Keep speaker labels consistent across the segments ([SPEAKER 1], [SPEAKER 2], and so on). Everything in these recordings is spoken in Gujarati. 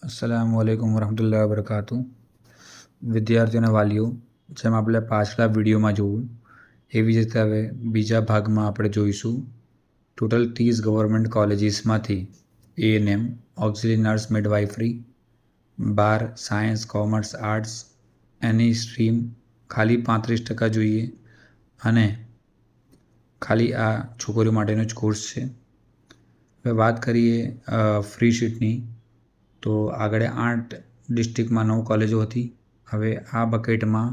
[SPEAKER 1] अस्सलामुअलैकुम वरहमतुल्लाहि वबरकातुह। વિદ્યાર્થીઓના વાલીઓ, જેમ આપણે પાછલા વિડીયોમાં જોયું એવી જ રીતે હવે બીજા ભાગમાં આપણે જોઈશું ટોટલ 30 ગવર્મેન્ટ કોલેજીસમાંથી A&M auxiliary nurse midwifery 12 science commerce arts any stream ખાલી 35% જોઈએ અને ખાલી આ છોકરીઓ માટેનો જ કોર્સ છે। હવે વાત કરીએ ફ્રી સીટની, તો આગળ 8 ડિસ્ટ્રિક્ટમાં 9 કોલેજો હતી। હવે આ બકેટમાં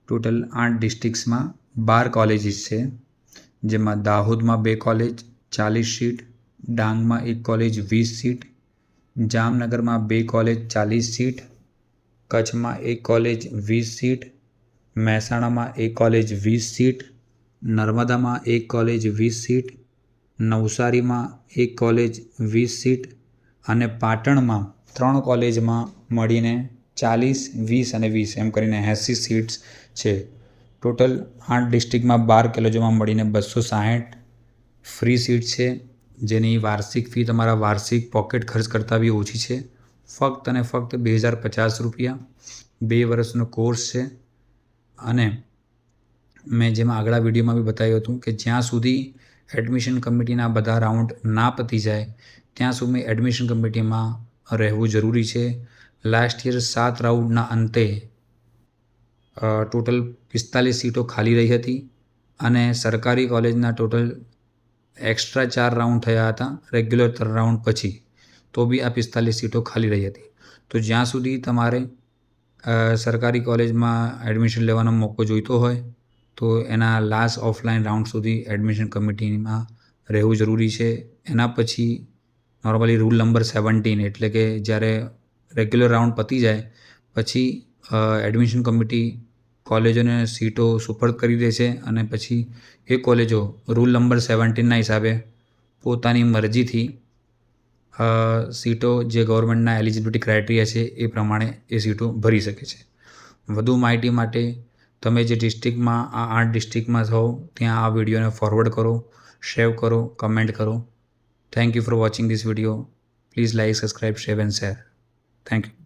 [SPEAKER 1] ટોટલ 8 ડિસ્ટ્રિક્ટ્સમાં 12 કોલેજીસ છે, જેમાં દાહોદમાં 2 કોલેજ 40 સીટ, ડાંગમાં 1 કોલેજ 20 સીટ, જામનગરમાં 2 કોલેજ 40 સીટ, કચ્છમાં 1 કોલેજ 20 સીટ, મહેસાણામાં 1 કોલેજ 20 સીટ, નર્મદામાં 1 કોલેજ 20 સીટ, નવસારીમાં 1 કોલેજ 20 સીટ અને પાટણમાં 3 કોલેજમાં મળીને 40, 20 અને 20 એમ કરીને 80 સીટ્સ છે। ટોટલ 8 ડિસ્ટ્રિક્ટમાં 12 કોલેજોમાં મળીને 260 ફ્રી સીટ છે, જેની વાર્ષિક ફી તમારા વાર્ષિક પોકેટ ખર્ચ કરતાં બી ઓછી છે। ફક્ત અને ફક્ત 2050 રૂપિયા 2 વર્ષનો કોર્સ છે। અને મેં જેમાં આગલા વિડીયોમાં બી બતાવ્યું હતું કે જ્યાં સુધી એડમિશન કમિટીના બધા રાઉન્ડ ના પતી જાય ત્યાં સુધી એડમિશન કમિટીમાં રહેવું જરૂરી છે। લાસ્ટ યર 7 રાઉન્ડના અંતે ટોટલ 45 સીટો ખાલી રહી હતી અને સરકારી કોલેજના ટોટલ એક્સ્ટ્રા 4 રાઉન્ડ થયા હતા રેગ્યુલર 3 રાઉન્ડ પછી, તો બી આ 45 સીટો ખાલી રહી હતી। તો જ્યાં સુધી તમારે સરકારી કોલેજમાં એડમિશન લેવાનો મોકો જોઈતો હોય તો એના લાસ્ટ ઓફલાઈન રાઉન્ડ સુધી એડમિશન કમિટીમાં રહેવું જરૂરી છે। એના પછી નોર્મલી રૂલ નંબર 17 એટલે કે જ્યારે રેગ્યુલર રાઉન્ડ પતી જાય પછી એડમિશન કમિટી કોલેજોને સીટો સુપરત કરી દે છે અને પછી એ કોલેજો રૂલ નંબર 17ના હિસાબે પોતાની મરજીથી સીટો જે ગવર્મેન્ટના એલિજિબિલિટી ક્રાઇટેરિયા છે એ પ્રમાણે એ સીટો ભરી શકે છે। વધુ માહિતી માટે તમે જે ડિસ્ટ્રિક્ટમાં આ 8 ડિસ્ટ્રિક્ટમાં છો ત્યાં આ વિડીયોને ફોરવર્ડ કરો, શેર કરો, કમેન્ટ કરો। Thank you for watching this video. Please like, subscribe, share and share. Thank you.